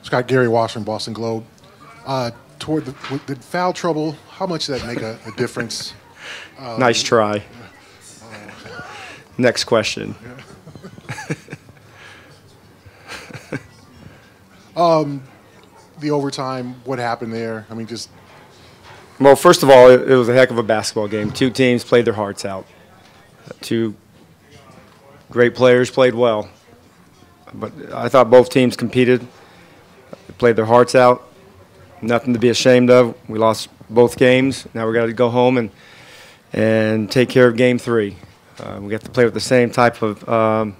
Scott, Gary Washington, Boston Globe. Toward the foul trouble, how much did that make a difference? Nice try. Next question. The overtime, what happened there? I mean, just. Well, first of all, it was a heck of a basketball game. Two teams played their hearts out. Two great players played well. But I thought both teams competed. They played their hearts out. Nothing to be ashamed of. We lost both games. Now we got to go home and take care of Game 3. We have to play with the same type of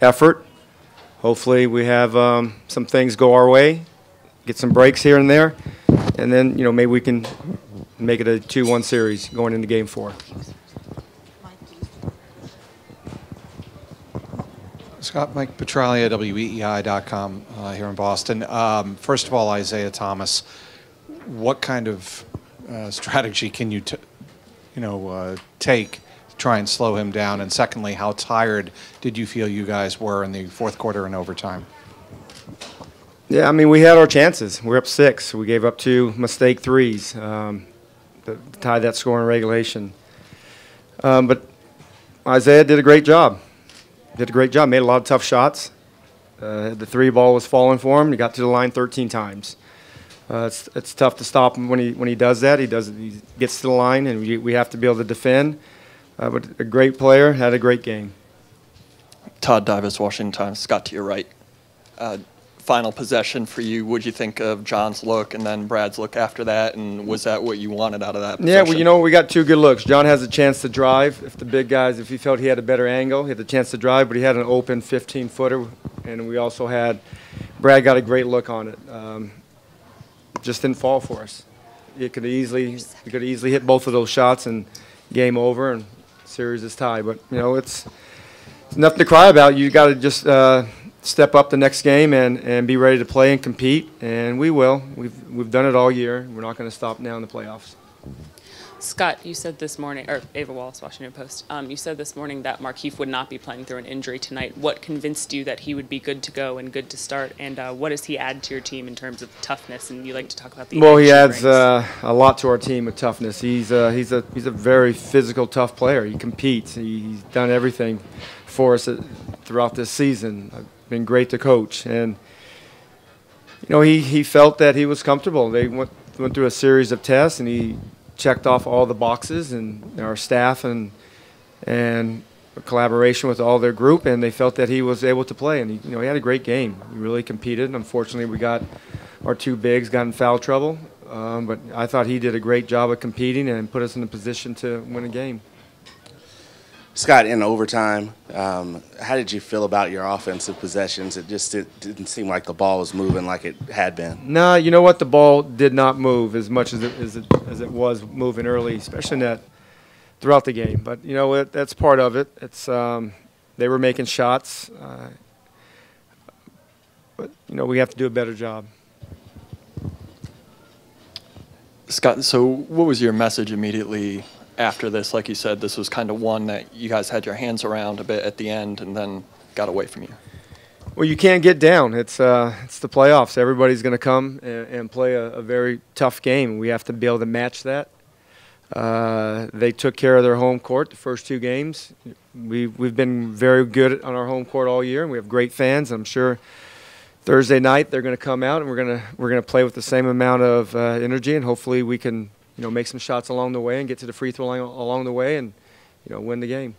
effort. Hopefully we have some things go our way, get some breaks here and there, and then maybe we can make it a 2-1 series going into Game 4. Scott, Mike Petralia, WEEI.com here in Boston. First of all, Isaiah Thomas, what kind of strategy can you take to try and slow him down? And secondly, how tired did you feel you guys were in the fourth quarter and overtime? Yeah, I mean, we had our chances. We're up 6. We gave up 2 mistake threes to tie that score in regulation. But Isaiah did a great job. Made a lot of tough shots. The 3 ball was falling for him. He got to the line 13 times. It's tough to stop him when he does that. He gets to the line, and we have to be able to defend. But a great player, had a great game. Todd Davis, Washington Times. Scott, to your right. Final possession for you. What'd you think of John's look and then Brad's look after that? And was that what you wanted out of that possession? Yeah, well, we got 2 good looks. John has a chance to drive. If he felt he had a better angle, he had the chance to drive, but he had an open 15-footer. And we also had, Brad got a great look on it. It just didn't fall for us. We could easily hit both of those shots and game over and series is tied. But, it's nothing to cry about. You got to just step up the next game and be ready to play and compete, and we will. We've done it all year. We're not going to stop now in the playoffs. Scott, you said this morning, or Ava Wallace, Washington Post, you said this morning that Markieff would not be playing through an injury tonight. What convinced you that he would be good to go and good to start, and what does he add to your team in terms of toughness? And you like to talk about the Well, he adds a lot to our team with toughness. He's a very physical, tough player. He competes. He's done everything for us throughout this season. Been great to coach, and he felt that he was comfortable. They went through a series of tests, and he checked off all the boxes, and our staff and collaboration with all their group, and they felt that he was able to play, and he had a great game. He really competed. Unfortunately, we got our 2 bigs got in foul trouble, but I thought he did a great job of competing and put us in a position to win a game. Scott, in overtime, how did you feel about your offensive possessions? It just didn't seem like the ball was moving like it had been. No, you know what? The ball did not move as much as it was moving early, especially throughout the game. But that's part of it. It's they were making shots, but we have to do a better job. Scott, so what was your message immediately after this? Like you said, this was kind of one that you guys had your hands around a bit at the end and then got away from you. Well, you can't get down. It's the playoffs. Everybody's going to come and play a very tough game. We have to be able to match that. They took care of their home court the first 2 games. We've been very good on our home court all year, and we have great fans. I'm sure Thursday night they're going to come out, and we're going to play with the same amount of energy, and hopefully we can make some shots along the way and get to the free throw line along the way and, win the game.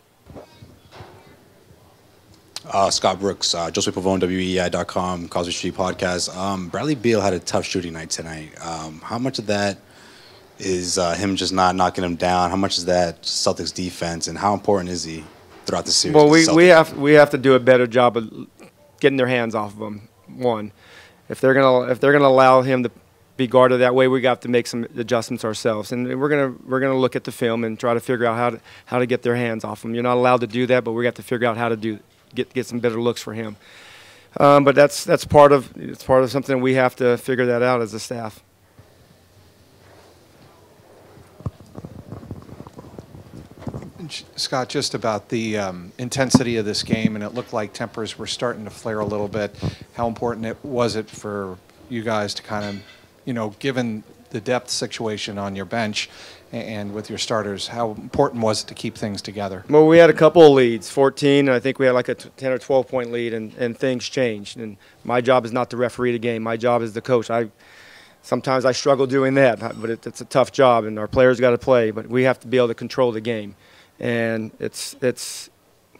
Scott Brooks, Joseph Pavone, WEEI.com, Causeway Street Podcast. Bradley Beal had a tough shooting night tonight. How much of that is him just not knocking him down? How much is that Celtics defense, and how important is he throughout the series? Well, we have to do a better job of getting their hands off of him. One, if they're gonna allow him to be guarded that way, we got to make some adjustments ourselves, and we're gonna look at the film and try to figure out how to get their hands off him. You're not allowed to do that, but we got to figure out how to get some better looks for him. But that's part of something we have to figure that out as a staff. Scott, just about the intensity of this game, and it looked like tempers were starting to flare a little bit. How important was it for you guys to kind of, given the depth situation on your bench and with your starters, how important was it to keep things together? Well, we had a couple of leads, 14, and I think we had like a 10 or 12-point lead, and things changed. And my job is not to referee the game. My job is the coach. Sometimes I struggle doing that, but it's a tough job, and our players got to play. But we have to be able to control the game, and it's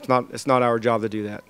not our job to do that.